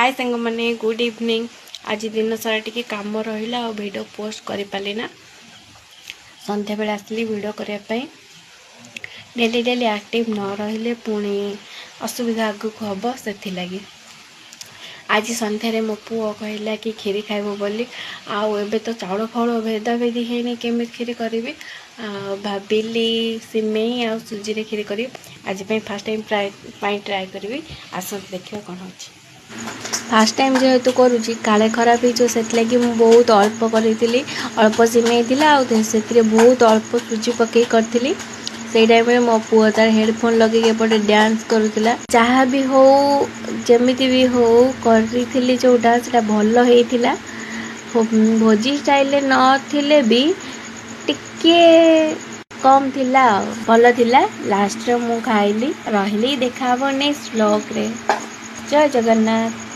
हाय सांग मैंने good evening. आज दिन सारा टी कम रहा और वीडियो पोस्ट कर पारे ना। संध्या बेले आसली वीडियो करने डेली डेली एक्टिव न रही पुणी असुविधा आगक हम से लगी आज संध्यारे मो पुओ कहला कि खीरी खाइब बोली आउ एबे तो चाउल फाउल भेदा भेदी है केमी खीरी करी भाविली सिमेई आ सुजी रे खीरी करी आज फास्ट टाइम ट्राए करी आस देखिए कौन हो। फास्ट टाइम जेहेतु करुँची काले खराब हो से बहुत अल्प करी अल्प सिमेई से बहुत अल्प सुजी पकई करी से टाइम में मो पुओ तार हेडफोन लगे एपटे डांस करुला जहाँ भी हो जमी भी हो करी जोटा से भल होता भोजी स्टाइल नथिले भी टिके कम थिला भल थिला। लास्ट मु खाइली रही देखा नेक्स्ट व्लॉग रे। जय जगन्नाथ।